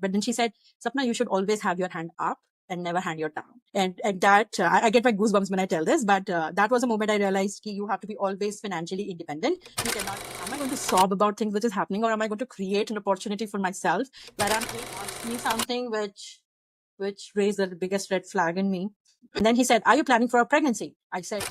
But then she said, Sapna, you should always have your hand up and never hand your down. And that, I get my goosebumps when I tell this, but that was a moment I realized you have to be always financially independent. You cannot, am I going to sob about things which is happening, or am I going to create an opportunity for myself where I'm asking me something which raised the biggest red flag in me. And then he said, are you planning for a pregnancy? I said,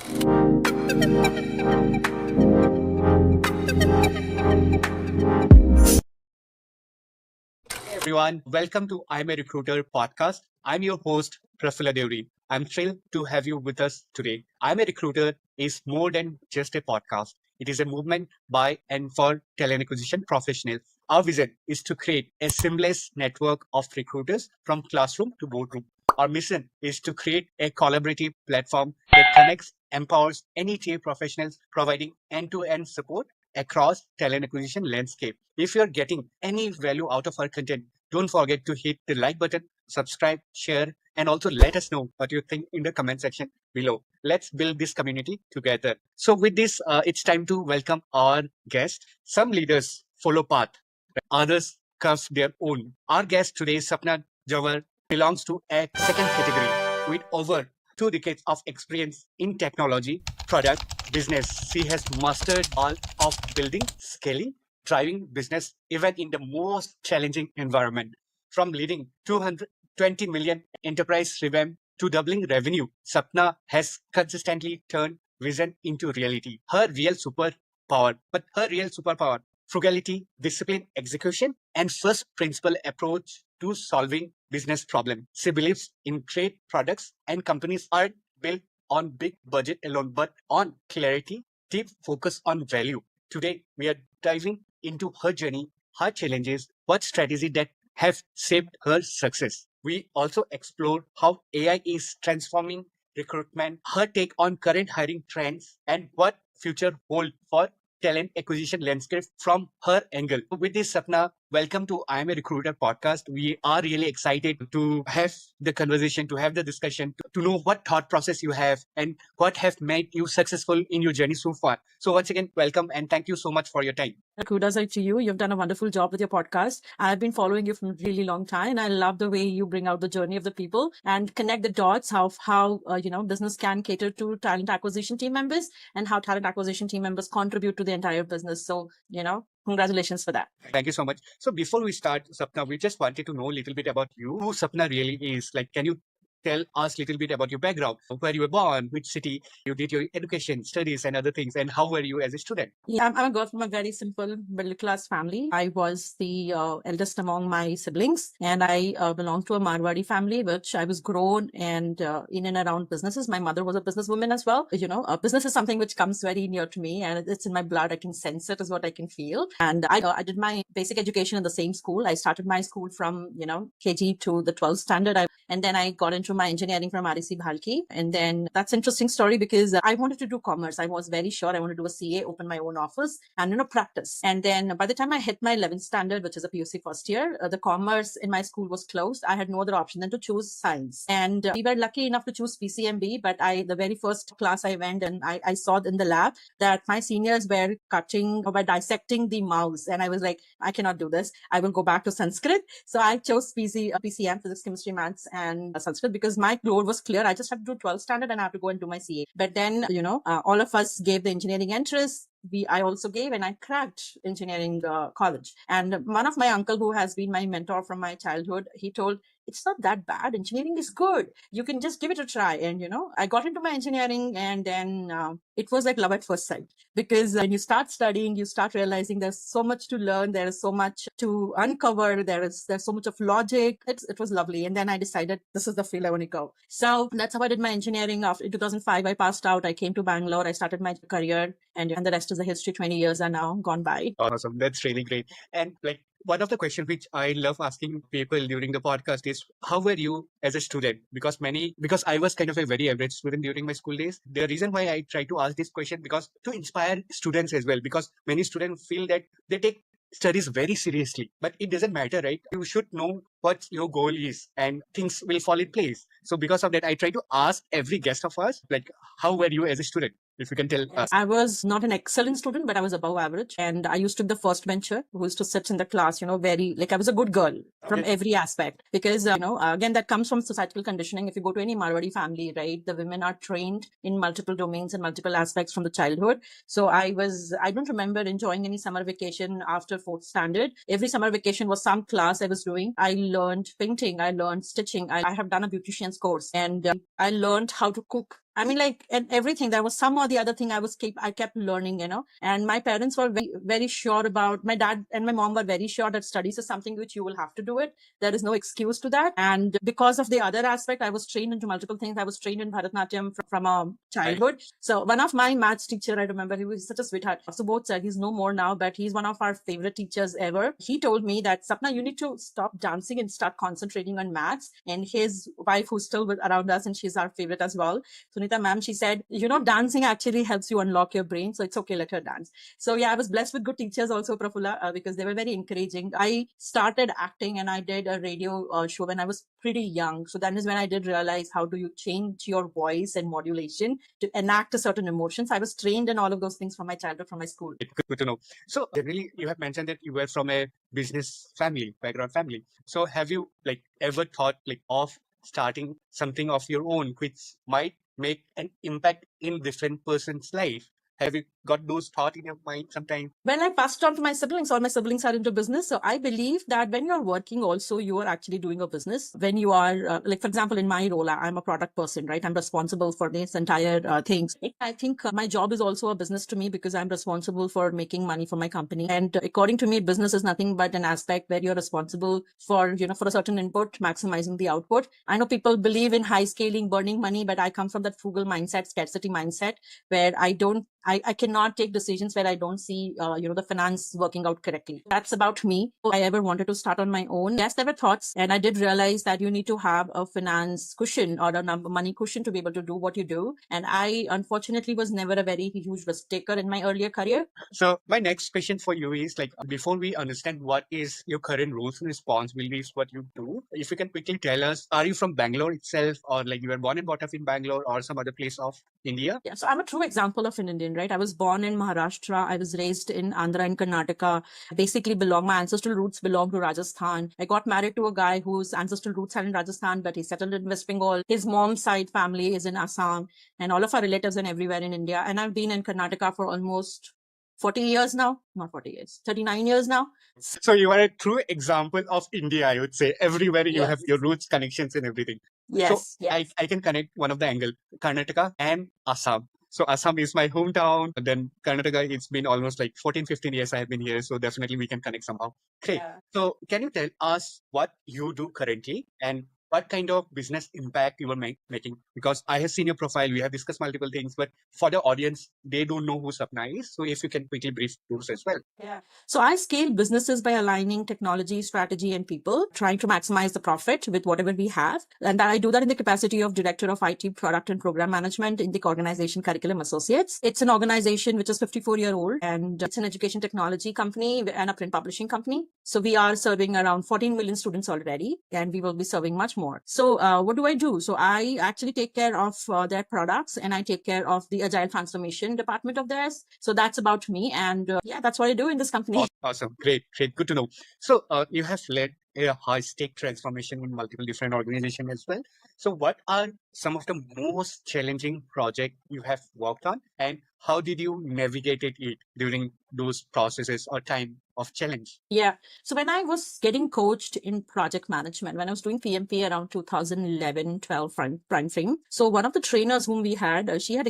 everyone. Welcome to I'm a Recruiter podcast. I'm your host, Prafula Deuri. I'm thrilled to have you with us today. I'm a Recruiter is more than just a podcast. It is a movement by and for talent acquisition professionals. Our vision is to create a seamless network of recruiters from classroom to boardroom. Our mission is to create a collaborative platform that connects, empowers, and TA professionals, providing end-to-end support across talent acquisition landscape. If you're getting any value out of our content, don't forget to hit the like button, subscribe, share, and also let us know what you think in the comment section below. Let's build this community together. So with this, it's time to welcome our guest. Some leaders follow path, others carve their own. Our guest today, Sapna Jhawer, belongs to a second category with over 2 decades of experience in technology, product, business. She has mastered all of building, scaling, driving business even in the most challenging environment. From leading 220 million enterprise revamp to doubling revenue, Sapna has consistently turned vision into reality. Her real superpower, frugality, discipline, execution, and first principle approach to solving business problem. She believes in great products and companies aren't built on big budget alone, but on clarity, deep focus on value. Today, we are diving into her journey, her challenges, what strategy that have shaped her success. We also explore how AI is transforming recruitment, her take on current hiring trends, and what future hold for talent acquisition landscape from her angle. With this, Sapna, welcome to I Am a Recruiter podcast. We are really excited to have the conversation, to have the discussion, to know what thought process you have and what have made you successful in your journey so far. So once again, welcome and thank you so much for your time. kudos to you. You've done a wonderful job with your podcast. I've been following you from a really long time, and I love the way you bring out the journey of the people and connect the dots. How business can cater to talent acquisition team members, and how talent acquisition team members contribute to the entire business. So congratulations for that. Thank you so much. So before we start, Sapna, we just wanted to know a little bit about you, who Sapna really is. Like, can you tell us a little bit about your background, where you were born, which city you did your education, studies, and other things, and how were you as a student? Yeah, I'm a girl from a very simple middle class family. I was the eldest among my siblings, and I belonged to a Marwari family, which I was grown and in and around businesses. My mother was a businesswoman as well. Business is something which comes very near to me, and it's in my blood. I can sense it, is what I can feel. And I did my basic education in the same school. I started my school from KG to the 12th standard, and then I got into my engineering from REC Bhalki. And then that's an interesting story because I wanted to do commerce. I was very sure I wanted to do a CA, open my own office, and practice. And then by the time I hit my 11th standard, which is a PUC first year, the commerce in my school was closed. I had no other option than to choose science. And we were lucky enough to choose PCMB, but the very first class I went, and I saw in the lab that my seniors were dissecting the mouse. And I was like, I cannot do this. I will go back to Sanskrit. So I chose PCM, physics, chemistry, maths, and Sanskrit, because my goal was clear. I just had to do 12th standard and I have to go and do my CA. But then, all of us gave the engineering entrance. I also gave, and I cracked engineering college. And one of my uncle, who has been my mentor from my childhood, he told, it's not that bad. Engineering is good. You can just give it a try. And, I got into my engineering, and then it was like love at first sight, because when you start studying, you start realizing there's so much to learn. There is so much to uncover. There's so much of logic. It was lovely. And then I decided this is the field I want to go. So that's how I did my engineering. After in 2005, I passed out. I came to Bangalore. I started my career, and the rest is the history. 20 years are now gone by. Awesome. That's really great. And like, one of the questions which I love asking people during the podcast is, how were you as a student? Because I was kind of a very average student during my school days. The reason why I try to ask this question, because to inspire students as well, because many students feel that they take studies very seriously, but it doesn't matter, right? You should know what your goal is and things will fall in place. So because of that, I try to ask every guest of us, like, how were you as a student? If you can tell us. I was not an excellent student, but I was above average. And I used to be the first bencher who used to sit in the class, very, like I was a good girl from every aspect. Because, again, that comes from societal conditioning. If you go to any Marwari family, right, the women are trained in multiple domains and multiple aspects from the childhood. So I don't remember enjoying any summer vacation after fourth standard. Every summer vacation was some class I was doing. I learned painting. I learned stitching. I have done a beautician's course, and I learned how to cook. I mean, like, and everything. There was some or the other thing I kept learning, and my parents were very, very sure about, my dad and my mom were very sure that studies is something which you will have to do it. There is no excuse to that. And because of the other aspect, I was trained into multiple things. I was trained in Bharatanatyam from a childhood. So one of my maths teacher, I remember, he was such a sweetheart. So both said he's no more now, but he's one of our favorite teachers ever. He told me that, Sapna, you need to stop dancing and start concentrating on maths. And his wife, who's still around us, and she's our favorite as well, Sunita ma'am, she said, dancing actually helps you unlock your brain. So it's okay, let her dance. So yeah, I was blessed with good teachers also, Prafulla, because they were very encouraging. I started acting and I did a radio show when I was pretty young. So that is when I did realize how do you change your voice and modulation to enact a certain emotions. I was trained in all of those things from my childhood, from my school. Good to know. So generally, you have mentioned that you were from a business background family. So have you ever thought of starting something of your own, which might make an impact in different person's life? Have you got those thoughts in your mind sometime? When I passed on to my siblings, all my siblings are into business. So I believe that when you're working also, you are actually doing a business. When you are, for example, in my role, I'm a product person, right? I'm responsible for this entire things. I think my job is also a business to me because I'm responsible for making money for my company. And according to me, business is nothing but an aspect where you're responsible for, for a certain input, maximizing the output. I know people believe in high scaling, burning money, but I come from that frugal mindset, scarcity mindset, where I cannot take decisions where I don't see, the finance working out correctly. That's about me. If I ever wanted to start on my own, yes, there were thoughts. And I did realize that you need to have a finance cushion or a money cushion to be able to do what you do. And I, unfortunately, was never a very huge risk taker in my earlier career. So my next question for you is before we understand what is your current roles and responsibilities, what you do, if you can quickly tell us, are you from Bangalore itself, or you were born and brought up in Bangalore or some other place of India? Yeah, so I'm a true example of an Indian, right? I was born in Maharashtra. I was raised in Andhra and Karnataka. My ancestral roots belong to Rajasthan. I got married to a guy whose ancestral roots are in Rajasthan, but he settled in West Bengal. His mom's side family is in Assam, and all of our relatives are everywhere in India. And I've been in Karnataka for almost 40 years now, not 40 years, 39 years now. So you are a true example of India, I would say. Everywhere you have your roots, connections and everything. Yes, so I can connect one of the angle, Karnataka and Assam. So Assam is my hometown. Then Karnataka, it's been almost 14, 15 years I have been here. So definitely we can connect somehow. Great. Yeah. So can you tell us what you do currently and what kind of business impact you are making? Because I have seen your profile, we have discussed multiple things, but for the audience, they don't know who Sapna is. So if you can quickly brief those as well. Yeah. So I scale businesses by aligning technology, strategy, and people, trying to maximize the profit with whatever we have. And I do that in the capacity of Director of IT Product and Program Management in the organization Curriculum Associates. It's an organization which is 54-year-old, and it's an education technology company and a print publishing company. So we are serving around 14 million students already, and we will be serving much more. So what do I do? So I actually take care of their products, and I take care of the agile transformation department of theirs. So that's about me. And that's what I do in this company. Awesome. Great. Good to know. So you have led a high stake transformation in multiple different organizations as well. So what are some of the most challenging projects you have worked on, and how did you navigate it during those processes or time of challenge? Yeah. So when I was getting coached in project management, when I was doing PMP around 2011-12 prime frame. So one of the trainers whom we had, she had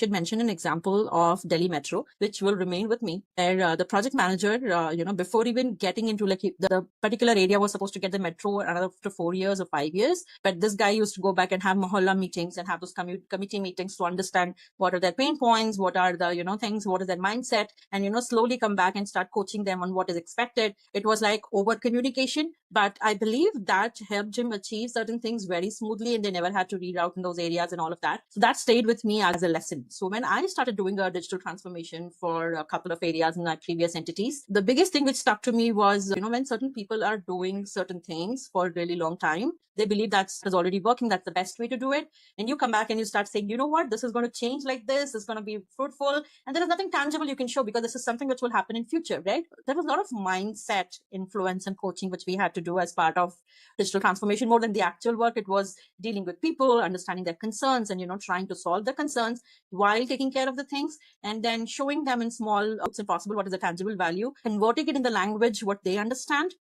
mentioned an example of Delhi Metro, which will remain with me. Where the project manager, before even getting into the particular area was supposed to get the metro after 4 years or 5 years. But this guy used to go back and have mohalla meetings and have those committee meetings to understand what are their pain points, what are the, things, what is their mindset, and, slowly come back and start coaching them on what is expected. It was like over communication, but I believe that helped him achieve certain things very smoothly, and they never had to reroute in those areas and all of that. So that stayed with me as a lesson. So when I started doing a digital transformation for a couple of areas in my previous entities, the biggest thing which stuck to me was, when certain people are doing certain things for a really long time, they believe that's already working, that's the best way to do it. And you come back and you start saying, you know what, this is going to change like this, it's going to be fruitful. And there is nothing tangible you can show because this is something which will happen in future, right? There was a lot of mindset influence and coaching which we had to do as part of digital transformation. More than the actual work, it was dealing with people, understanding their concerns, and trying to solve the concerns while taking care of the things, and then showing them in small and possible what is the tangible value, converting it in the language what they understand,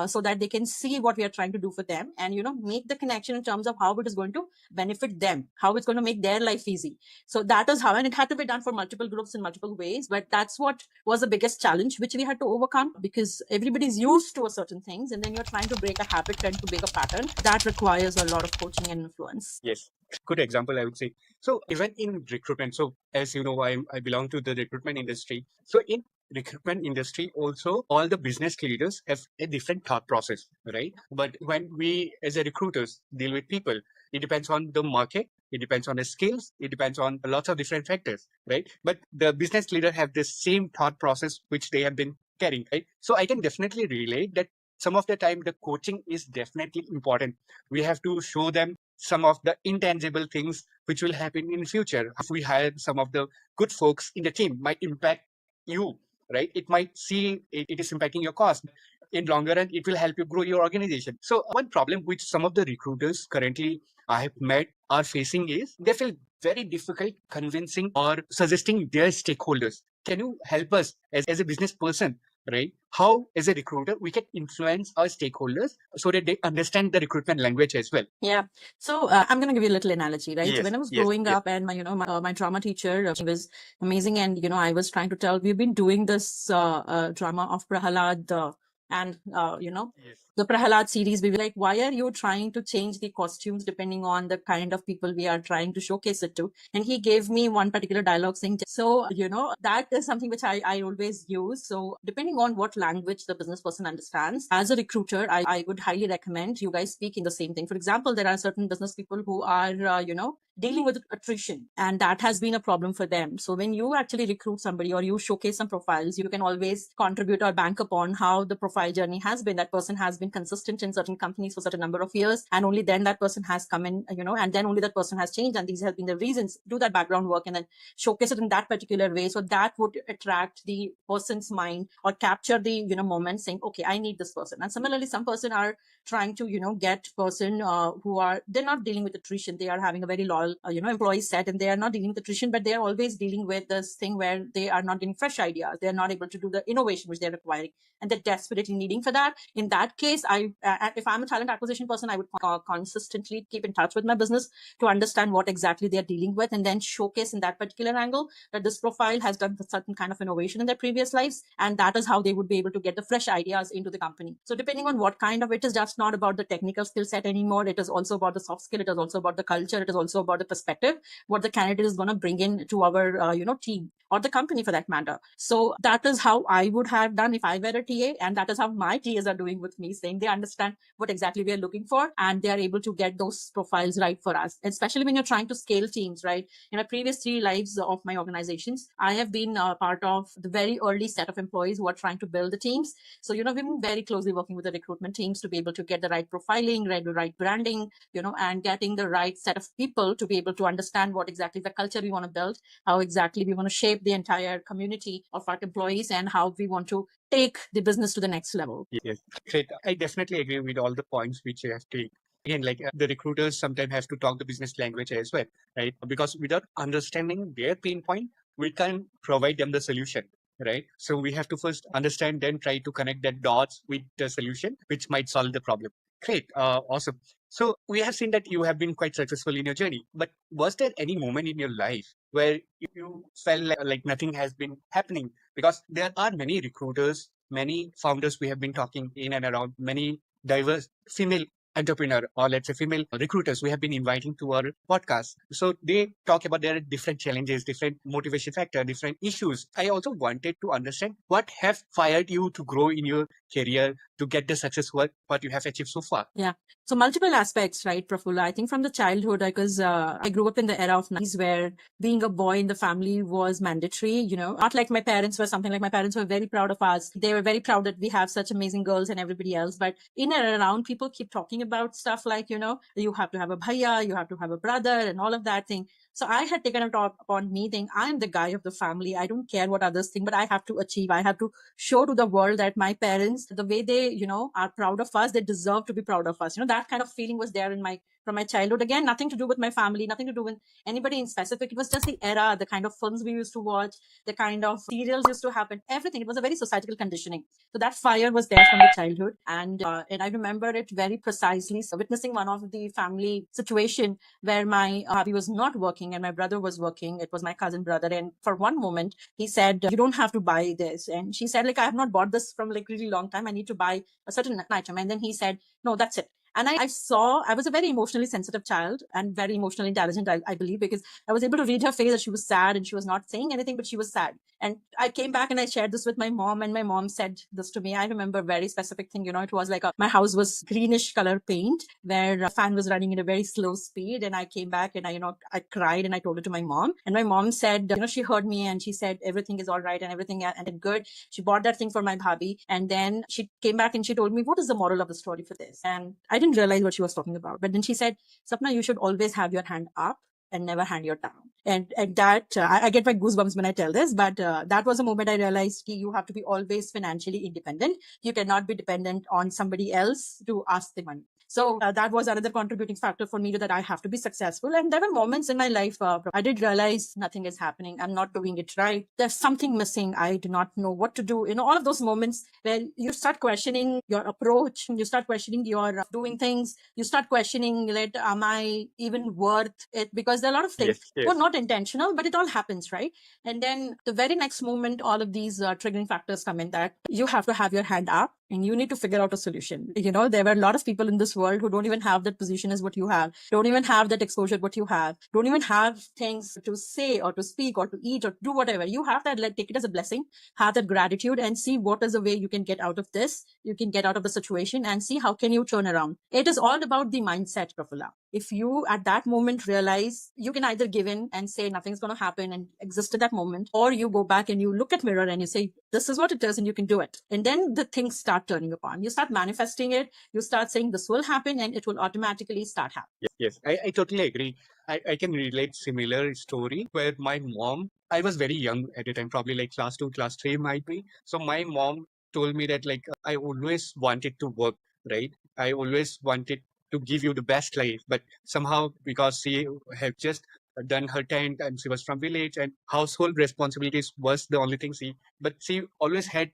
so that they can see what we are trying to do for them, and make the connection in terms of how it is going to benefit them, how it's going to make their life easy. So that is how, and it had to be done for multiple groups in multiple ways, but that's what was the biggest challenge which we had to overcome, because everybody's used to a certain things, and then you're trying to break a habit, trying to break a pattern. That requires a lot of coaching and influence. Yes, good example, I would say. So even in recruitment, so as you know, I belong to the recruitment industry. So in recruitment industry also, all the business leaders have a different thought process, right? But when we as a recruiters deal with people, it depends on the market, it depends on the skills, it depends on lots of different factors, right? But the business leader have the same thought process which they have been carrying, right? So I can definitely relate that some of the time the coaching is definitely important. We have to show them some of the intangible things which will happen in future. If we hire some of the good folks in the team, might impact you, right? It might see it is impacting your cost. In longer run, it will help you grow your organization. So one problem which some of the recruiters currently I have met are facing is they feel very difficult convincing or suggesting their stakeholders. Can you help us as a business person, right? How, as a recruiter, we can influence our stakeholders so that they understand the recruitment language as well? Yeah. So I'm going to give you a little analogy, right? Yes, When I was yes, growing yes. up, and my drama teacher, she was amazing, and I was trying to tell, we've been doing this drama of Prahalad, and Yes. the Prahalad series. We were like, why are you trying to change the costumes depending on the kind of people we are trying to showcase it to? And he gave me one particular dialogue saying, so that is something which I always use. So depending on what language the business person understands, as a recruiter, I would highly recommend you guys speak in the same thing. For example, there are certain business people who are dealing with attrition, and that has been a problem for them. So when you actually recruit somebody or you showcase some profiles, you can always contribute or bank upon how the profile journey has been. That person has been consistent in certain companies for certain number of years, and only then that person has come in, and then only that person has changed, and these have been the reasons. Do that background work and then showcase it in that particular way, so that would attract the person's mind or capture the moment, saying, okay, I need this person. And similarly, some person are trying to get person who are, they're not dealing with attrition, they are having a very loyal employee set, and they are not dealing with attrition, but they are always dealing with this thing where they are not getting fresh ideas, they are not able to do the innovation which they're requiring, and they're desperately needing for that. In that case, if I'm a talent acquisition person, I would consistently keep in touch with my business to understand what exactly they're dealing with, and then showcase in that particular angle that this profile has done a certain kind of innovation in their previous lives, and that is how they would be able to get the fresh ideas into the company. So depending on what kind of, it is just not about the technical skill set anymore, it is also about the soft skill, it is also about the culture, it is also about the perspective, what the candidate is going to bring in to our team or the company for that matter. So that is how I would have done if I were a TA, and that is how my TAs are doing with me, saying they understand what exactly we are looking for, and they are able to get those profiles right for us, especially when you're trying to scale teams, right? In my previous 3 lives of my organizations, I have been part of the very early set of employees who are trying to build the teams. So, we've been very closely working with the recruitment teams to be able to get the right profiling, right branding, and getting the right set of people to be able to understand what exactly the culture we want to build, how exactly we want to shape the entire community of our employees, and how we want to take the business to the next level. Yes, great. I definitely agree with all the points which you have taken. Again, like the recruiters sometimes have to talk the business language as well, right? Because without understanding their pain point, we can't provide them the solution, right? So we have to first understand, then try to connect that dots with the solution, which might solve the problem. Great, awesome. So we have seen that you have been quite successful in your journey, but was there any moment in your life where you felt like nothing has been happening? Because there are many recruiters, many founders we have been talking in and around, many diverse female entrepreneur, or let's say female recruiters we have been inviting to our podcast. So they talk about their different challenges, different motivation factor, different issues. I also wanted to understand what have fired you to grow in your career to get the success what you have achieved so far. Yeah. So multiple aspects, right, Prafulla? I think from the childhood, because I grew up in the era of 90s where being a boy in the family was mandatory, not like my parents were something like my parents were very proud of us. They were very proud that we have such amazing girls and everybody else. But in and around, people keep talking about stuff like, you have to have a bhaiya, you have to have a brother and all of that thing. So I had taken it upon me thinking, I'm the guy of the family. I don't care what others think, but I have to achieve. I have to show to the world that my parents, the way they, are proud of us, they deserve to be proud of us. That kind of feeling was there from my childhood. Again, nothing to do with my family, nothing to do with anybody in specific. It was just the era, the kind of films we used to watch, the kind of serials used to happen, everything. It was a very societal conditioning. So that fire was there from the childhood. And I remember it very precisely. So witnessing one of the family situation where my hubby was not working and my brother was working. It was my cousin brother. And for one moment, he said, you don't have to buy this. And she said, like, I have not bought this from like really long time. I need to buy a certain item. And then he said, no, that's it. And I was a very emotionally sensitive child and very emotionally intelligent, I believe, because I was able to read her face that she was sad and she was not saying anything, but she was sad. And I came back and I shared this with my mom, and my mom said this to me. I remember a very specific thing, it was like my house was greenish color paint where a fan was running at a very slow speed. And I came back and I cried and I told it to my mom. And my mom said, she heard me and she said, everything is all right and everything and good. She bought that thing for my bhabhi. And then she came back and she told me, what is the moral of the story for this? And I didn't realize what she was talking about. But then she said, Sapna, you should always have your hand up and never hand your down. And that, I get my goosebumps when I tell this, but that was a moment I realized you have to be always financially independent. You cannot be dependent on somebody else to ask the money. So that was another contributing factor for me to that I have to be successful. And there were moments in my life I did realize nothing is happening. I'm not doing it right. There's something missing. I do not know what to do. All of those moments where you start questioning your approach, you start questioning your doing things, you start questioning that am I even worth it? Because there are a lot of things were not intentional, but it all happens, right? And then the very next moment, all of these triggering factors come in that you have to have your hand up and you need to figure out a solution. There were a lot of people in this world who don't even have that position as what you have, don't even have that exposure what you have, don't even have things to say or to speak or to eat or do whatever. You have that, take it as a blessing, have that gratitude and see what is the way you can get out of this, you can get out of the situation and see how can you turn around. It is all about the mindset, Prafulla. If you at that moment realize you can either give in and say nothing's going to happen and exist at that moment, or you go back and you look at mirror and you say, this is what it is and you can do it. And then the things start turning upon. You start manifesting it. You start saying this will happen and it will automatically start happening. Yes, I totally agree. I can relate similar story where my mom, I was very young at the time, probably like class 2, class 3 might be. So my mom told me that like I always wanted to work, right? I always wanted to give you the best life, but somehow because she had just done her 10th and she was from village and household responsibilities was the only thing but she always had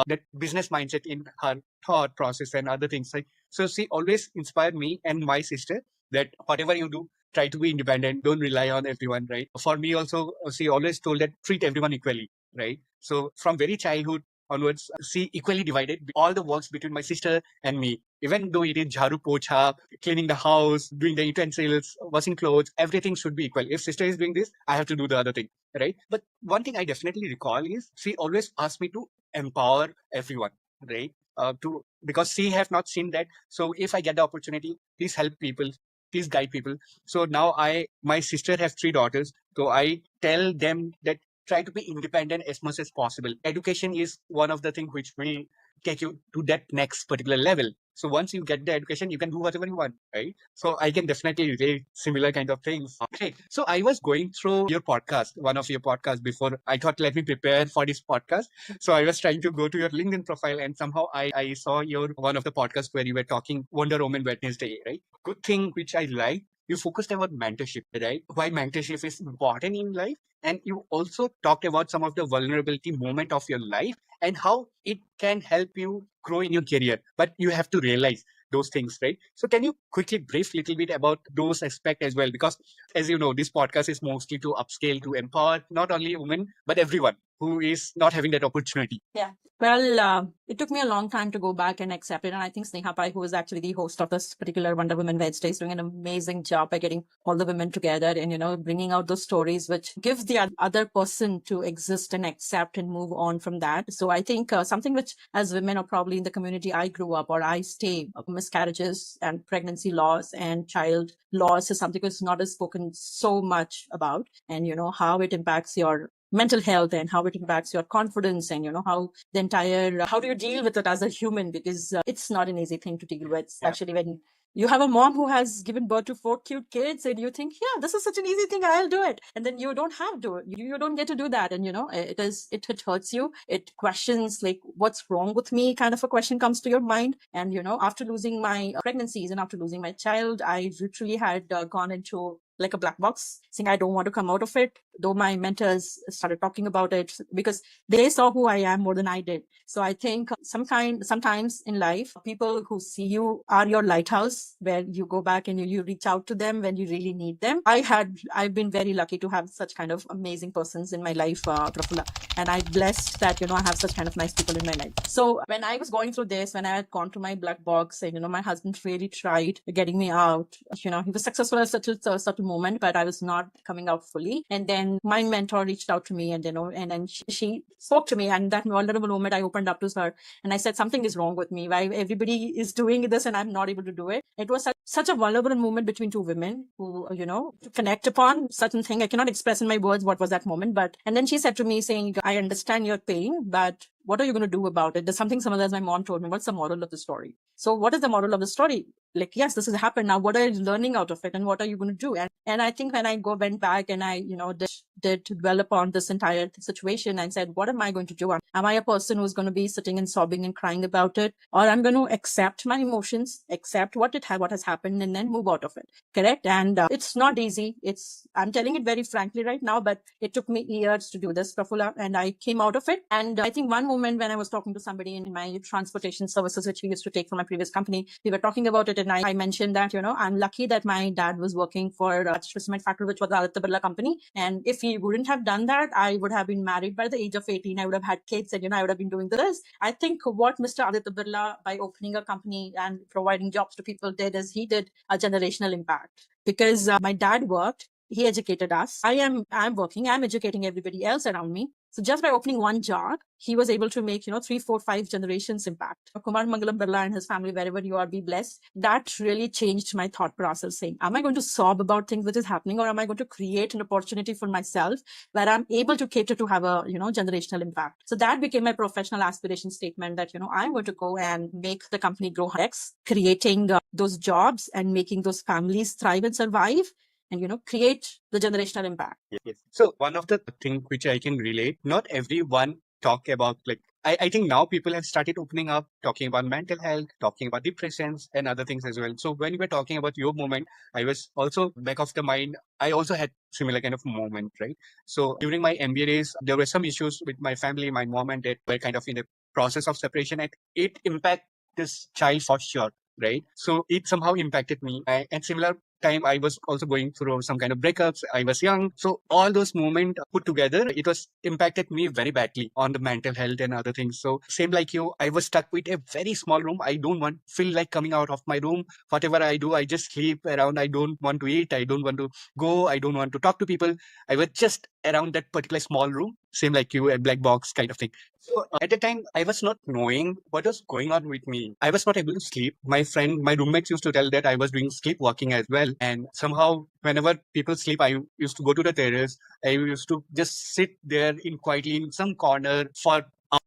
that business mindset in her thought process and other things like, so she always inspired me and my sister that whatever you do, try to be independent, don't rely on everyone, right? For me also, she always told that treat everyone equally, right? So from very childhood onwards, she equally divided all the works between my sister and me. Even though it is jharu pocha, cleaning the house, doing the utensils, washing clothes, everything should be equal. If sister is doing this, I have to do the other thing, right? But one thing I definitely recall is she always asked me to empower everyone, right? Because she have not seen that. So if I get the opportunity, please help people, please guide people. So now my sister has 3 daughters. So I tell them that try to be independent as much as possible. Education is one of the things which will take you to that next particular level. So once you get the education, you can do whatever you want, right? So I can definitely relate similar kind of things. Okay. So I was going through your podcast, one of your podcasts before. I thought, let me prepare for this podcast. So I was trying to go to your LinkedIn profile and somehow I saw your one of the podcasts where you were talking Wonder Woman Wednesday, right? Good thing which I like. You focused about mentorship, right? Why mentorship is important in life. And you also talked about some of the vulnerability moment of your life and how it can help you grow in your career. But you have to realize those things, right? So can you quickly brief a little bit about those aspects as well? Because as you know, this podcast is mostly to upscale, to empower not only women, but everyone, who is not having that opportunity? Yeah. Well, it took me a long time to go back and accept it. And I think Sneha Pai, who is actually the host of this particular Wonder Woman Wednesday, is doing an amazing job by getting all the women together and, bringing out those stories, which gives the other person to exist and accept and move on from that. So I think something which, as women, or probably in the community I grew up or I stay, miscarriages and pregnancy loss and child loss is something that's not spoken so much about. And, how it impacts your mental health and how it impacts your confidence and how the entire how do you deal with it as a human, because it's not an easy thing to deal with, especially when you have a mom who has given birth to 4 cute kids and you think, yeah, this is such an easy thing, I'll do it, and then you don't have to, you don't get to do that. And it hurts you, it questions like, what's wrong with me, kind of a question comes to your mind. And after losing my pregnancies and after losing my child, I literally had gone into like a black box, saying I don't want to come out of it, though my mentors started talking about it because they saw who I am more than I did. So I think sometimes in life, people who see you are your lighthouse, where you go back and you reach out to them when you really need them. I've been very lucky to have such kind of amazing persons in my life, Prafula, and I'm blessed that I have such kind of nice people in my life. So when I was going through this, when I had gone to my black box, and my husband really tried getting me out. He was successful at such a moment, but I was not coming out fully. And then my mentor reached out to me, and and then she spoke to me, and that vulnerable moment I opened up to her, and I said, something is wrong with me. Why everybody is doing this and I'm not able to do it? It was such a vulnerable moment between two women who, to connect upon certain thing. I cannot express in my words what was that moment, but and then she said to me, saying, I understand your pain, but what are you going to do about it? There's something similar as my mom told me. What's the moral of the story? So what is the moral of the story? Like, yes, this has happened. Now, what are you learning out of it? And what are you going to do? And I think when I went back and I, did dwell upon this entire situation and said, what am I going to do? Am I a person who's going to be sitting and sobbing and crying about it? Or I'm going to accept my emotions, accept what has happened, and then move out of it. Correct? And it's not easy. I'm telling it very frankly right now, but it took me years to do this, Prafula, and I came out of it. And I think one moment when I was talking to somebody in my transportation services, which we used to take from my previous company, we were talking about it, and I mentioned that, I'm lucky that my dad was working for Cement Factory, which was the Aditya Birla company. And if he wouldn't have done that, I would have been married by the age of 18. I would have had kids, and, I would have been doing this. I think what Mr. Aditya Birla, by opening a company and providing jobs to people, did is he did a generational impact, because my dad worked. He educated us. I'm working. I'm educating everybody else around me. So just by opening one job, he was able to make, 3, 4, 5 generations impact. Kumar Mangalam Birla and his family, wherever you are, be blessed. That really changed my thought process, saying, am I going to sob about things that is happening, or am I going to create an opportunity for myself where I'm able to cater to have a, generational impact? So that became my professional aspiration statement that, I'm going to go and make the company grow X, creating those jobs and making those families thrive and survive, and create the generational impact. Yes. So one of the things which I can relate, not everyone talk about, like, I think now people have started opening up, talking about mental health, talking about depressions and other things as well. So when you were talking about your moment, I was also back of the mind, I also had similar kind of moment, right? So during my MBA days, there were some issues with my family. My mom and dad were kind of in the process of separation, and it impacted this child for sure, right? So it somehow impacted me. And similar time, I was also going through some kind of breakups. I was young. So all those moments put together, it was impacted me very badly on the mental health and other things. So same like you, I was stuck with a very small room. I don't want feel like coming out of my room. Whatever I do, I just sleep around. I don't want to eat. I don't want to go. I don't want to talk to people. I was just around that particular small room. Same like you, a black box kind of thing. So at the time, I was not knowing what was going on with me. I was not able to sleep. My roommates used to tell that I was doing sleepwalking as well. And somehow, whenever people sleep, I used to go to the terrace. I used to just sit there in quietly in some corner for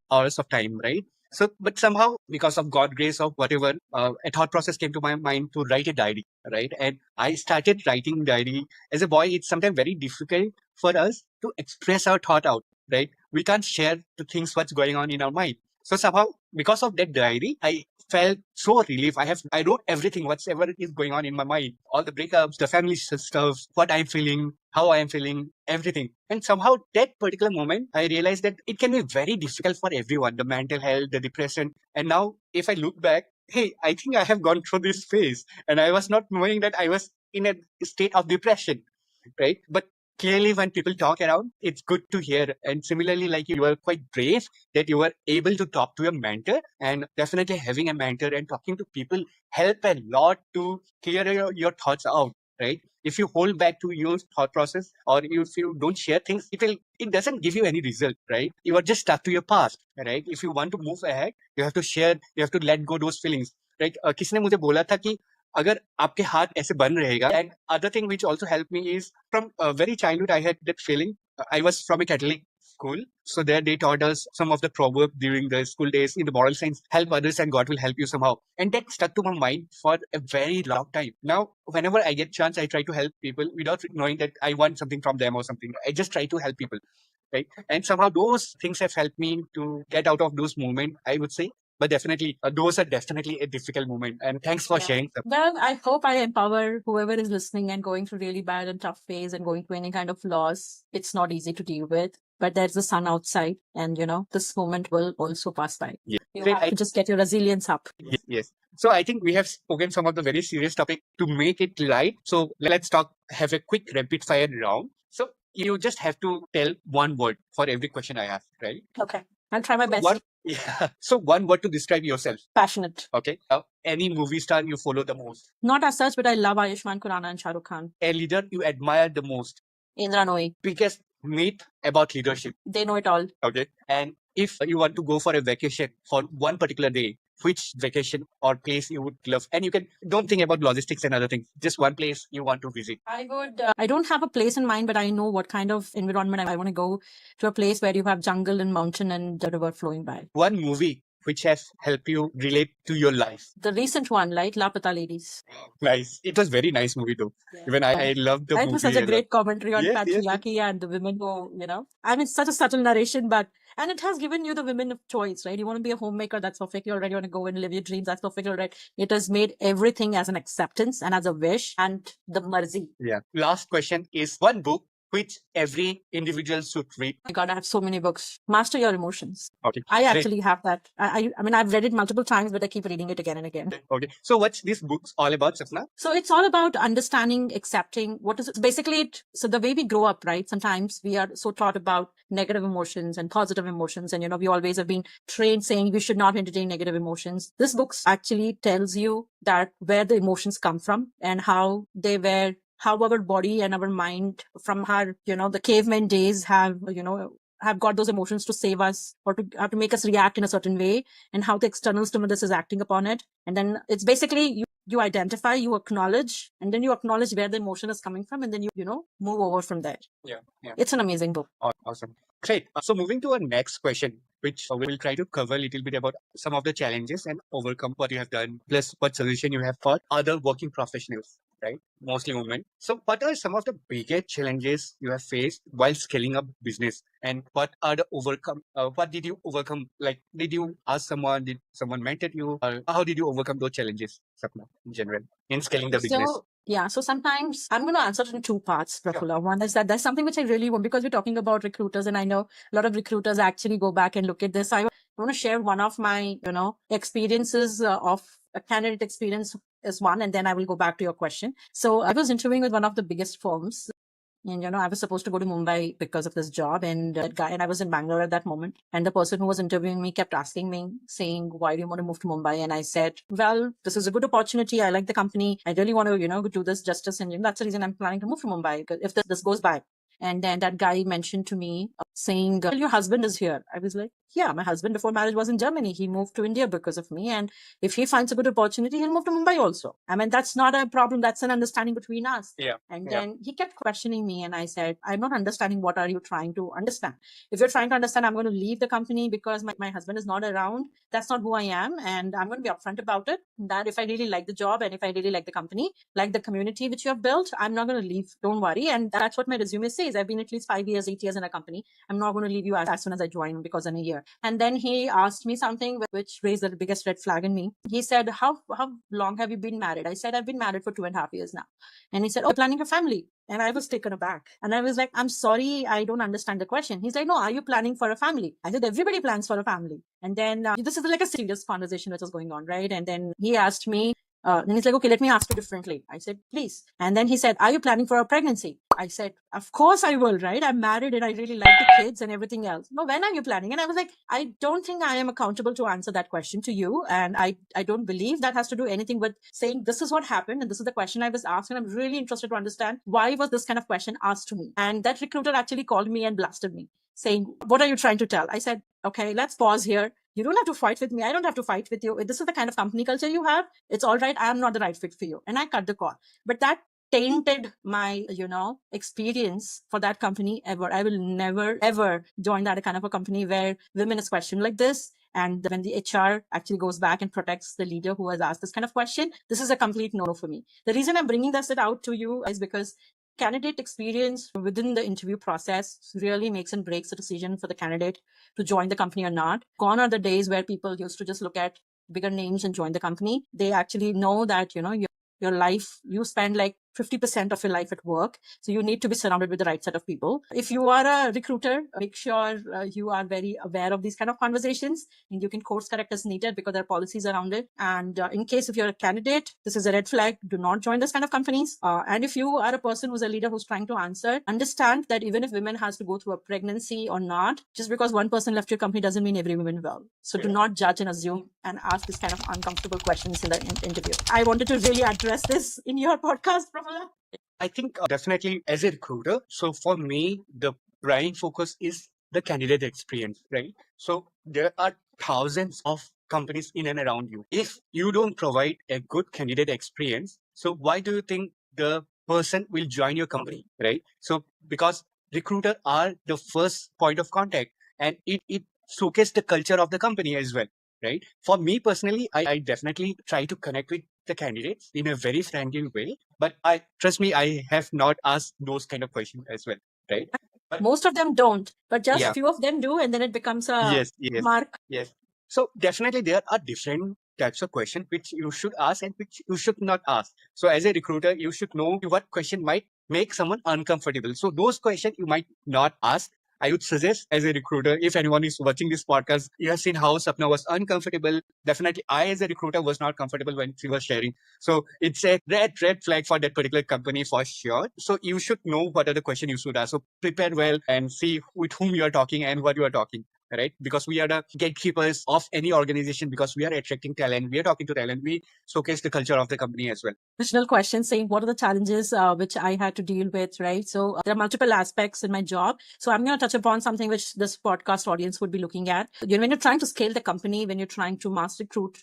hours of time, right? So, but somehow, because of God grace or whatever, a thought process came to my mind to write a diary, right? And I started writing diary. As a boy, it's sometimes very difficult for us to express our thought out, right? We can't share the things what's going on in our mind. So somehow, because of that diary, I felt so relief. I wrote everything, whatever is going on in my mind, all the breakups, the family stuff, what I'm feeling, how I am feeling, everything. And somehow that particular moment, I realized that it can be very difficult for everyone, the mental health, the depression. And now if I look back, hey, I think I have gone through this phase and I was not knowing that I was in a state of depression, right? But clearly when people talk around, it's good to hear. And similarly, like you were quite brave that you were able to talk to a mentor, and definitely having a mentor and talking to people help a lot to clear your thoughts out, right? If you hold back to your thought process or if you don't share things, it doesn't give you any result, right? You are just stuck to your past, right? If you want to move ahead, you have to share, you have to let go those feelings, right? किसी ने मुझे बोला था कि अगर आपके हाथ ऐसे बन रहेगा, and other thing which also helped me is from very childhood I had that feeling. I was from a Catholic school, so there they taught us some of the proverbs during the school days in the moral science: help others and God will help you somehow. And that stuck to my mind for a very long time. Now whenever I get chance, I try to help people without knowing that I want something from them or something. I just try to help people, right? And somehow those things have helped me to get out of those moments, I would say. But definitely, those are definitely a difficult moment. And thanks for sharing. Well, I hope I empower whoever is listening and going through really bad and tough phase and going through any kind of loss. It's not easy to deal with, but there's the sun outside, and this moment will also pass by. Yeah. You have to just get your resilience up. Yes. So I think we have spoken some of the very serious topic to make it light. So let's have a quick rapid fire round. So you just have to tell one word for every question I ask, right? Okay. I'll try my best. Yeah. So one word to describe yourself. Passionate. Okay. Any movie star you follow the most? Not as such, but I love Ayushmann Khurrana and Shah Rukh Khan. A leader you admire the most? Indra Nooyi. Biggest myth about leadership? They know it all. Okay. And if you want to go for a vacation for one particular day, which vacation or place you would love? And don't think about logistics and other things. Just one place you want to visit. I don't have a place in mind, but I know what kind of environment I want to go to, a place where you have jungle and mountain and the river flowing by. One movie which has helped you relate to your life? The recent one, like Lapata Ladies. Nice. It was very nice movie though. Yeah. Even I loved the movie. It was such a great commentary on patriarchy and the women who, I mean, such a subtle narration, and it has given you the women of choice, right? You want to be a homemaker, that's perfectly all right. You want to go and live your dreams, that's perfectly all right. It has made everything as an acceptance and as a wish and the marzi. Yeah. Last question is one book which every individual should read. My God, I have so many books. Master Your Emotions. Okay. I actually have that. I mean, I've read it multiple times, but I keep reading it again and again. Okay. So what's this book's all about, Sapna? So it's all about understanding, accepting what is it. Basically, so the way we grow up, right? Sometimes we are so taught about negative emotions and positive emotions. And, we always have been trained saying we should not entertain negative emotions. This book actually tells you that where the emotions come from and how our body and our mind from our, the caveman days have got those emotions to save us or to have to make us react in a certain way, and how the external stimulus is acting upon it. And then it's basically you identify, you acknowledge, and then you acknowledge where the emotion is coming from, and then you move over from there. Yeah. It's an amazing book. Awesome. Great. So moving to our next question, which we'll try to cover a little bit about some of the challenges and overcome what you have done, plus what solution you have for other working professionals, right? Mostly women. So what are some of the biggest challenges you have faced while scaling up business? And what did you overcome? Like, did you ask someone? Did someone mentor you? Or how did you overcome those challenges, Sapna, in general, in scaling the business? So sometimes I'm going to answer it in two parts, Prafula. Sure. One is that there's something which I really want, because we're talking about recruiters, and I know a lot of recruiters actually go back and look at this. I want to share one of my, experiences of a candidate experience is one, and then I will go back to your question. So I was interviewing with one of the biggest firms. And, I was supposed to go to Mumbai because of this job, and I was in Bangalore at that moment. And the person who was interviewing me kept asking me, saying, why do you want to move to Mumbai? And I said, well, this is a good opportunity. I like the company. I really want to, do this justice. And that's the reason I'm planning to move to Mumbai, if this goes by. And then that guy mentioned to me saying, well, your husband is here. I was like, yeah, my husband before marriage was in Germany. He moved to India because of me. And if he finds a good opportunity, he'll move to Mumbai also. I mean, that's not a problem. That's an understanding between us. Yeah. And then he kept questioning me. And I said, I'm not understanding. What are you trying to understand? If you're trying to understand, I'm going to leave the company because my husband is not around. That's not who I am. And I'm going to be upfront about it. That if I really like the job and if I really like the company, like the community which you have built, I'm not going to leave. Don't worry. And that's what my resume says. I've been at least 5 years, 8 years in a company. I'm not going to leave you as soon as I join because in a year. And then he asked me something which raised the biggest red flag in me. He said, how long have you been married? I said, I've been married for 2.5 years now. And he said, oh, planning a family. And I was taken aback. And I was like, I'm sorry, I don't understand the question. He's like, no, are you planning for a family? I said, everybody plans for a family. And then this is like a serious conversation that was going on, right? And then he asked me, Then he's like, okay, let me ask you differently. I said, please. And then he said, are you planning for a pregnancy? I said, of course I will, right? I'm married and I really like the kids and everything else. No, when are you planning? And I was like, I don't think I am accountable to answer that question to you. And I don't believe that has to do anything with saying this is what happened and this is the question I was asked. And I'm really interested to understand why was this kind of question asked to me. And that recruiter actually called me and blasted me saying, what are you trying to tell? I said, okay, let's pause here. You don't have to fight with me. I don't have to fight with you. If this is the kind of company culture you have, it's all right. I am not the right fit for you. And I cut the call. But that tainted my, experience for that company ever. I will never, ever join that kind of a company where women is questioned like this. And when the HR actually goes back and protects the leader who has asked this kind of question, this is a complete no for me. The reason I'm bringing this out to you is because candidate experience within the interview process really makes and breaks the decision for the candidate to join the company or not. Gone are the days where people used to just look at bigger names and join the company. They actually know that, your life, you spend like 50% of your life at work. So you need to be surrounded with the right set of people. If you are a recruiter, make sure you are very aware of these kind of conversations and you can course correct as needed because there are policies around it. And in case if you're a candidate, this is a red flag. Do not join this kind of companies. And if you are a person who's a leader who's trying to answer, understand that even if women has to go through a pregnancy or not, just because one person left your company doesn't mean every woman will. So do not judge and assume and ask these kind of uncomfortable questions in the interview. I wanted to really address this in your podcast, Prafula. I think definitely as a recruiter. So for me, the prime focus is the candidate experience, right? So there are thousands of companies in and around you. If you don't provide a good candidate experience, so why do you think the person will join your company, right? So because recruiter are the first point of contact and it showcases the culture of the company as well, right? For me personally, I definitely try to connect with the candidates in a very friendly way. But I trust me, I have not asked those kind of questions as well, right? But most of them don't, but just yeah, few of them do, and then it becomes a yes, yes, mark. yes. So definitely there are different types of questions which you should ask and which you should not ask. So as a recruiter, you should know what question might make someone uncomfortable. So those questions you might not ask. I would suggest as a recruiter, if anyone is watching this podcast, you have seen how Sapna was uncomfortable. Definitely, I as a recruiter was not comfortable when she was sharing. So it's a red flag for that particular company for sure. So you should know what are the questions you should ask. So prepare well and see with whom you are talking and what you are talking, right? Because we are the gatekeepers of any organization because we are attracting talent. We are talking to talent. We showcase the culture of the company as well. Additional question saying, what are the challenges which I had to deal with, right? So there are multiple aspects in my job. So I'm going to touch upon something which this podcast audience would be looking at. When you're trying to scale the company, when you're trying to mass recruit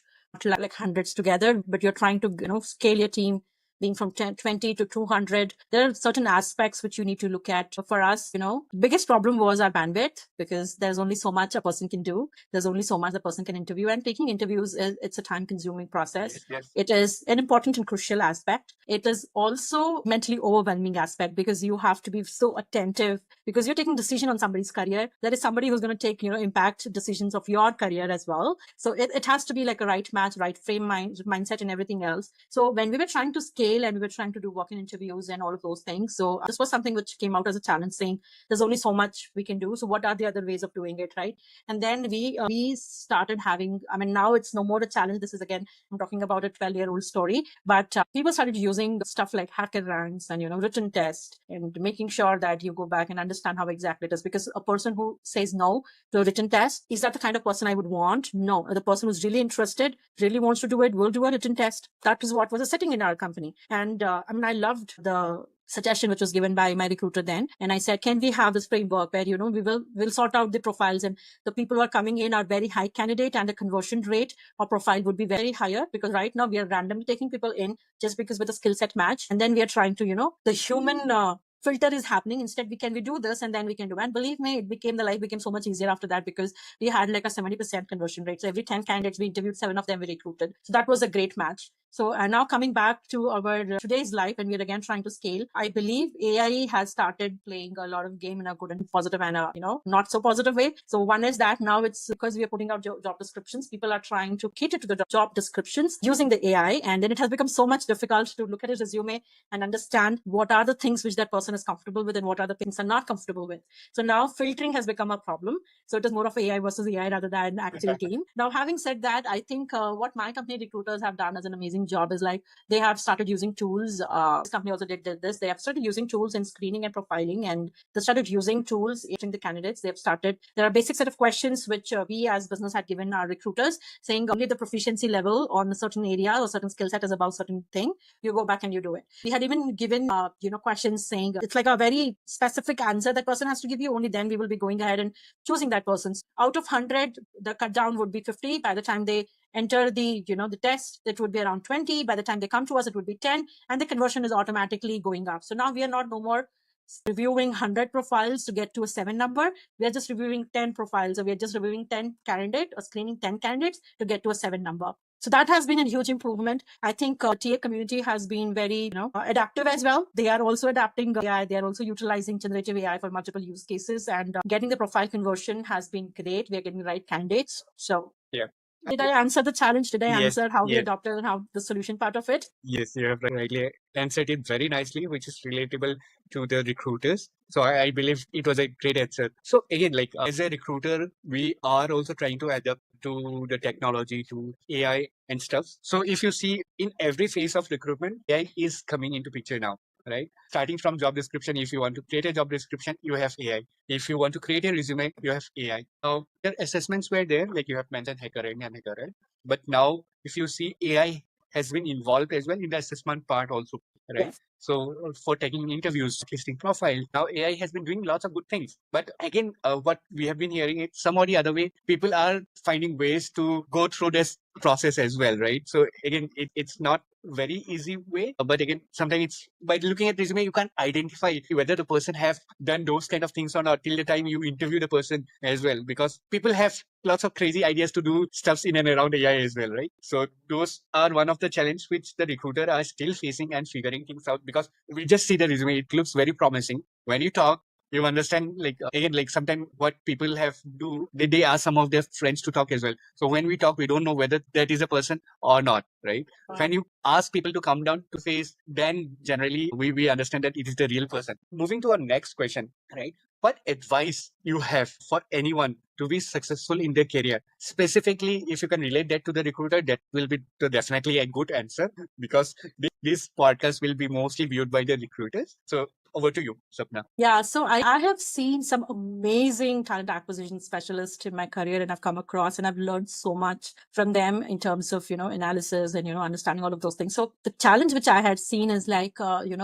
like hundreds together, but you're trying to, scale your team, being from 20 to 200, there are certain aspects which you need to look at. For us, biggest problem was our bandwidth because there's only so much a person can do. There's only so much a person can interview, and taking interviews, it's a time consuming process. Yes. It is an important and crucial aspect. It is also mentally overwhelming aspect because you have to be so attentive because you're taking decision on somebody's career. There is somebody who's going to take, impact decisions of your career as well. So it has to be like a right match, right frame mindset and everything else. So when we were trying to scale and we were trying to do walk-in interviews and all of those things, so this was something which came out as a challenge saying there's only so much we can do. So what are the other ways of doing it, right? And then we started having, now it's no more a challenge. This is again, I'm talking about a 12-year-old story, but people started using stuff like hacker ranks and, written test and making sure that you go back and understand how exactly it is. Because a person who says no to a written test, is that the kind of person I would want? No. The person who's really interested, really wants to do it, will do a written test. That is what was a setting in our company. And I loved the suggestion which was given by my recruiter then, and I said, can we have this framework where we'll sort out the profiles and the people who are coming in are very high candidate and the conversion rate or profile would be very higher, because right now we are randomly taking people in just because with a skill set match, and then we are trying to the human filter is happening. Instead, we do this and then we can do. And believe me, life became so much easier after that because we had like a 70% conversion rate. So every 10 candidates we interviewed, 7 of them we recruited. So that was a great match. So now coming back to our today's life, and we're again trying to scale, I believe AI has started playing a lot of game in a good and positive and a not so positive way. So one is that now it's because we are putting out job descriptions, people are trying to cater to the job descriptions using the AI, and then it has become so much difficult to look at his resume and understand what are the things which that person is comfortable with and what are the things are not comfortable with. So now filtering has become a problem. So it is more of AI versus AI rather than actual team. Now, having said that, I think what my company recruiters have done is an amazing interesting job is like they have started using tools. This company also did this. They have started using tools in screening and profiling, and they started using tools in the candidates. They have started. There are basic set of questions which we as business had given our recruiters, saying only the proficiency level on a certain area or certain skill set is about certain thing. You go back and you do it. We had even given questions saying it's like a very specific answer that person has to give you. Only then we will be going ahead and choosing that person. Out of 100, the cut down would be 50. By the time they enter the the test, it would be around 20. By the time they come to us, it would be 10, and the conversion is automatically going up. So now we are not no more reviewing 100 profiles to get to a 7 number. We are just reviewing 10 profiles, or we are just reviewing 10 candidates or screening 10 candidates to get to a 7 number. So that has been a huge improvement. I think TA community has been very adaptive as well. They are also adapting AI. They are also utilizing generative AI for multiple use cases, and getting the profile conversion has been great. We are getting the right candidates. So Yeah. did I answer the challenge? Did I Yes, answer how we yes. adopted and how the solution part of it? Yes, you have rightly answered it very nicely, which is relatable to the recruiters. So I believe it was a great answer. So again, like as a recruiter, we are also trying to adapt to the technology, to AI and stuff. So if you see in every phase of recruitment, AI is coming into picture now, right? Starting from job description, if you want to create a job description, you have AI. If you want to create a resume, you have AI. Now, the assessments were there, like you have mentioned HackerRank and HackerRank. But now, if you see AI has been involved as well in the assessment part also, right? Yes. So for taking interviews, listing profile, now AI has been doing lots of good things. But again, what we have been hearing it some or the other way, people are finding ways to go through this process as well, right? So again, it's not very easy way, but again, sometimes it's by looking at resume, you can't identify whether the person have done those kind of things or not till the time you interview the person as well, because people have lots of crazy ideas to do stuffs in and around AI as well, right? So those are one of the challenges which the recruiter are still facing and figuring things out, because we just see the resume, it looks very promising. When you talk, you understand, like again, like sometimes what people have do, they ask some of their friends to talk as well. So when we talk, we don't know whether that is a person or not, right? When you ask people to come down to face, then generally we understand that it is the real person. Moving to our next question, right? What advice you have for anyone to be successful in their career? Specifically, if you can relate that to the recruiter, that will be definitely a good answer, because this podcast will be mostly viewed by the recruiters. So over to you, Sapna. Yeah, so I have seen some amazing talent acquisition specialists in my career, and I've come across and I've learned so much from them in terms of, analysis and, understanding all of those things. So the challenge which I had seen is like,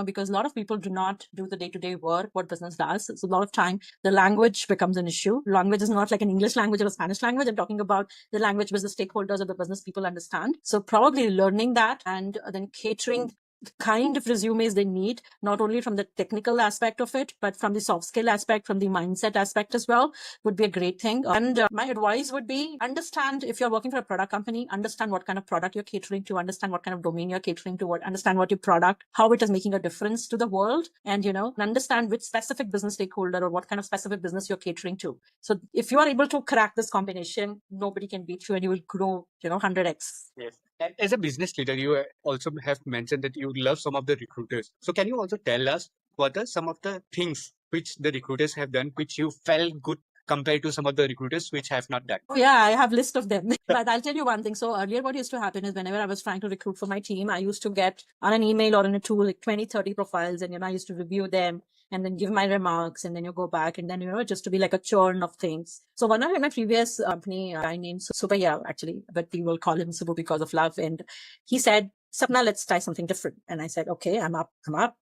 because a lot of people do not do the day-to-day work, what business does. So a lot of time, the language becomes an issue. Language is not like an English language or a Spanish language. I'm talking about the language which the stakeholders of the business people understand. So probably learning that and then catering the kind of resumes they need, not only from the technical aspect of it, but from the soft skill aspect, from the mindset aspect as well, would be a great thing. And my advice would be understand, if you're working for a product company, understand what kind of product you're catering to, understand what kind of domain you're catering to, understand what your product, how it is making a difference to the world, and, understand which specific business stakeholder or what kind of specific business you're catering to. So if you are able to crack this combination, nobody can beat you and you will grow, 100x. Yes. And as a business leader, you also have mentioned that you love some of the recruiters. So can you also tell us what are some of the things which the recruiters have done, which you felt good compared to some of the recruiters which have not done? Oh yeah, I have list of them. But I'll tell you one thing. So earlier what used to happen is whenever I was trying to recruit for my team, I used to get on an email or in a tool like 20, 30 profiles, and I used to review them and then give my remarks, and then you go back, and then just to be like a churn of things. So one of my previous company, I named Subaya actually, but we will call him Subu because of love. And he said, Sapna, let's try something different. And I said, okay, I'm up.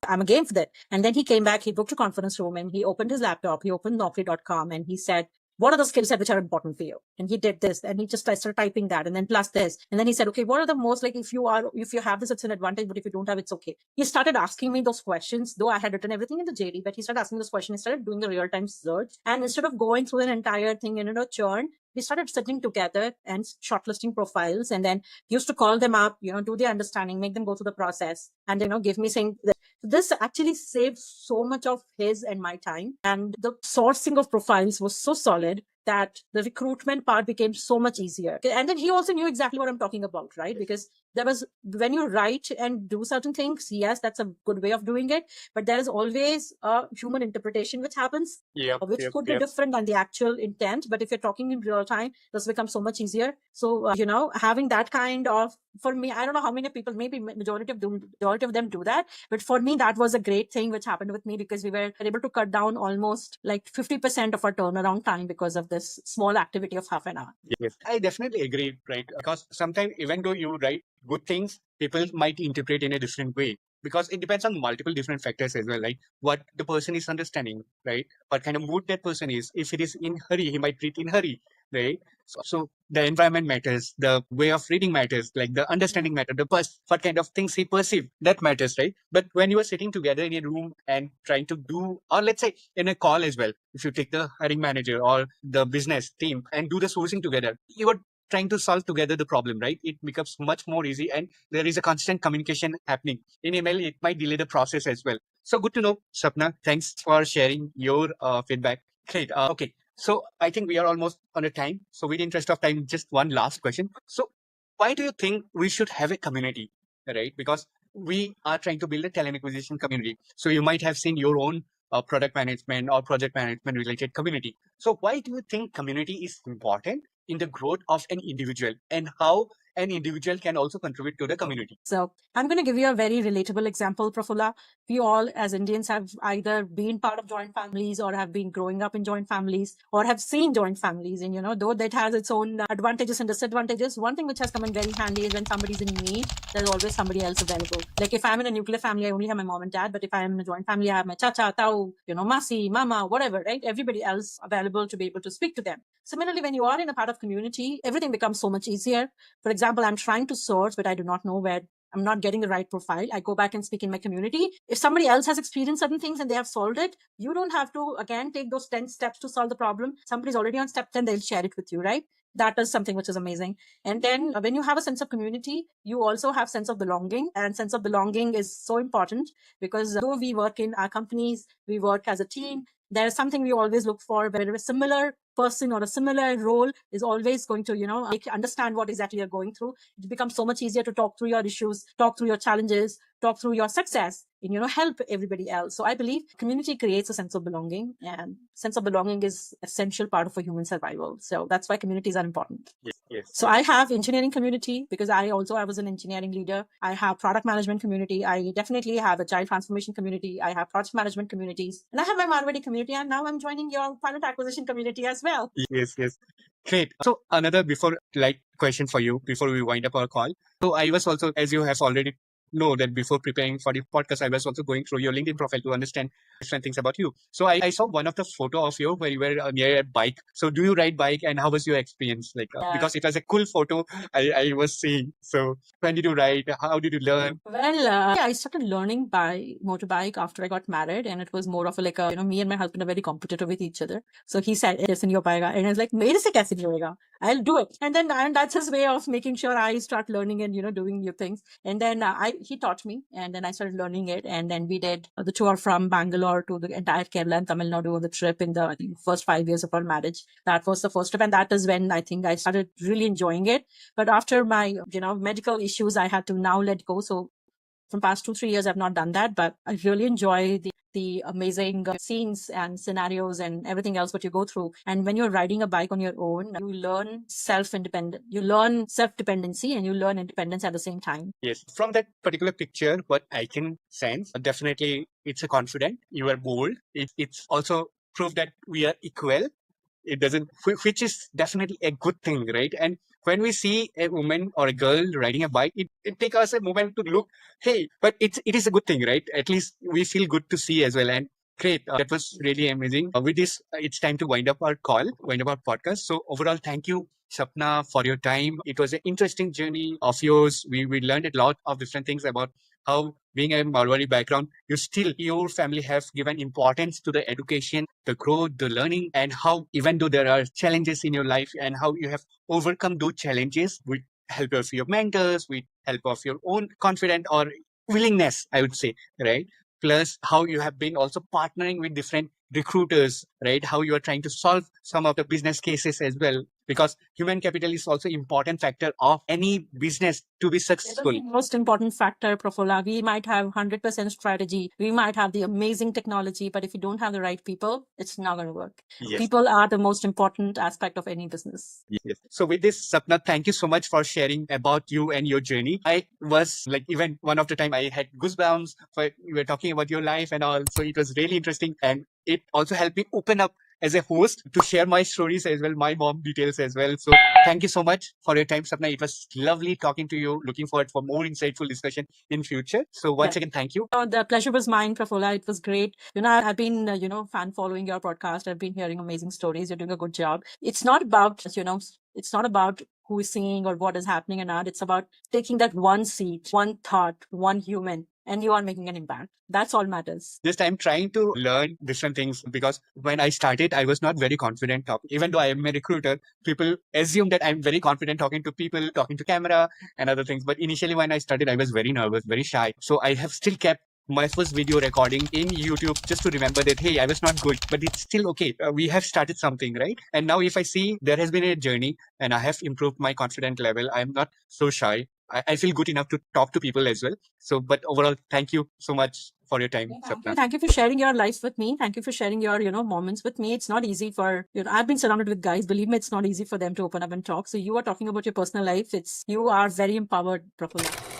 I'm a game for that. And then he came back, he booked a conference room, and he opened his laptop, he opened Naukri.com, and he said, what are the skill sets which are important for you? And he did this, and he just started typing that, and then plus this. And then he said, okay, what are the most, like, if you have this, it's an advantage, but if you don't have, it's okay. He started asking me those questions, though I had written everything in the JD, but he started asking those questions. He started doing the real-time search. And instead of going through an entire thing, churn, we started sitting together and shortlisting profiles, and then used to call them up, do the understanding, make them go through the process, and, give me saying that this actually saved so much of his and my time. And the sourcing of profiles was so solid that the recruitment part became so much easier. And then he also knew exactly what I'm talking about, right? Because there was, when you write and do certain things, yes, that's a good way of doing it, but there is always a human interpretation which happens, which could be different than the actual intent. But if you're talking in real time, this becomes so much easier. So having that kind of, for me, I don't know how many people, maybe majority of them do that, but for me that was a great thing which happened with me, because we were able to cut down almost like 50% of our turnaround time because of this small activity of half an hour. Yes, I definitely agree, right? Because sometimes even though you write good things, people might interpret in a different way, because it depends on multiple different factors as well, like what the person is understanding, right? What kind of mood that person is. If it is in hurry, he might read in hurry, right? So the environment matters, the way of reading matters, like the understanding matters, what kind of things he perceives, that matters, right? But when you are sitting together in a room and trying to do, or let's say in a call as well, if you take the hiring manager or the business team and do the sourcing together, you are trying to solve together the problem, right? It becomes much more easy, and there is a constant communication happening. In email, it might delay the process as well. So good to know, Sapna. Thanks for sharing your feedback. Great. Okay. So I think we are almost on a time. So with the interest of time, just one last question. So why do you think we should have a community, right? Because we are trying to build a talent acquisition community. So you might have seen your own product management or project management related community. So why do you think community is important in the growth of an individual, and how an individual can also contribute to the community? So I'm going to give you a very relatable example, Prafulla. We all as Indians have either been part of joint families or have been growing up in joint families or have seen joint families. And, though that has its own advantages and disadvantages, one thing which has come in very handy is when somebody's in need, there's always somebody else available. Like if I'm in a nuclear family, I only have my mom and dad. But if I'm in a joint family, I have my chacha, tau, masi, mama, whatever, right? Everybody else available to be able to speak to them. Similarly, when you are in a part of community, everything becomes so much easier. For example, I'm trying to source, but I do not know where. I'm not getting the right profile. I go back and speak in my community. If somebody else has experienced certain things and they have solved it, you don't have to, again, take those 10 steps to solve the problem. Somebody's already on step 10, they'll share it with you, right? That is something which is amazing. And then when you have a sense of community, you also have sense of belonging. And sense of belonging is so important, because though we work in our companies, we work as a team, there's something we always look for, where a similar person or a similar role is always going to, make you understand what exactly you're going through. It becomes so much easier to talk through your issues, talk through your challenges, talk through your success, and, help everybody else. So I believe community creates a sense of belonging, and sense of belonging is essential part of a human survival. So that's why communities are important. Yes. So I have engineering community, because I was an engineering leader. I have product management community. I definitely have agile transformation community. I have project management communities, and I have my Marwari community. And now I'm joining your talent acquisition community as well. Yes. Great. So another question for you before we wind up our call. So I was also, as you have already know, that before preparing for the podcast, I was also going through your LinkedIn profile to understand different things about you. So I saw one of the photo of you where you were near a bike. So do you ride bike, and how was your experience? Because it was a cool photo I was seeing. So when did you ride? How did you learn? Well, I started learning by motorbike after I got married, and it was more of me and my husband are very competitive with each other. So he said, "Aise nahi ho payega," and I was like, "Mere se kaise nahi hoega? I'll do it." And that's his way of making sure I start learning and doing new things. And then he taught me, and then I started learning it. And then we did the tour from Bangalore to the entire Kerala and Tamil Nadu on the trip in the first 5 years of our marriage. That was the first trip, and that is when I think I started really enjoying it. But after my medical issues, I had to now let go. So from past 2-3 years, I've not done that, but I really enjoy the amazing scenes and scenarios and everything else what you go through. And when you're riding a bike on your own, you learn self-dependency, and you learn independence at the same time. Yes. From that particular picture, what I can sense, definitely it's a confident, you are bold. It's also proof that we are equal. It doesn't, which is definitely a good thing, right? And when we see a woman or a girl riding a bike, it takes us a moment to look, hey, but it is a good thing, right? At least we feel good to see as well. And great. That was really amazing. With this, it's time to wind up our podcast. So overall, thank you, Sapna, for your time. It was an interesting journey of yours. We learned a lot of different things about how, being a Marwari background, your family have given importance to the education, the growth, the learning, and how, even though there are challenges in your life, and how you have overcome those challenges with help of your mentors, with help of your own confidence or willingness, I would say, right? Plus how you have been also partnering with different recruiters, right? How you are trying to solve some of the business cases as well. because human capital is also important factor of any business to be successful. The most important factor, Prafulla, we might have 100% strategy. We might have the amazing technology, but if you don't have the right people, it's not going to work. Yes. People are the most important aspect of any business. Yes. So with this, Sapna, thank you so much for sharing about you and your journey. I was like, even one of the time I had goosebumps for you were talking about your life and all. So it was really interesting. And it also helped me open up as a host to share my stories as well, my mom details as well. So thank you so much for your time, Sapna. It was lovely talking to you. Looking forward for more insightful discussion in future. So once again, thank you. The pleasure was mine, Prafulla. It was great. I've been, fan following your podcast. I've been hearing amazing stories. You're doing a good job. It's not about, it's not about who is singing or what is happening or not. It's about taking that one seat, one thought, one human, and you are making an impact. That's all matters. Just I'm trying to learn different things because when I started, I was not very confident talking. Even though I am a recruiter, people assume that I'm very confident talking to people, talking to camera and other things. But initially when I started, I was very nervous, very shy. So I have still kept my first video recording in YouTube just to remember that, hey, I was not good, but it's still okay. We have started something, right? And now if I see there has been a journey and I have improved my confidence level, I'm not so shy. I feel good enough to talk to people as well. So, but overall, thank you so much for your time, Sapna. Thank you for sharing your life with me. Thank you for sharing your, moments with me. It's not easy for, I've been surrounded with guys. Believe me, it's not easy for them to open up and talk. So you are talking about your personal life. You are very empowered, Prafulla.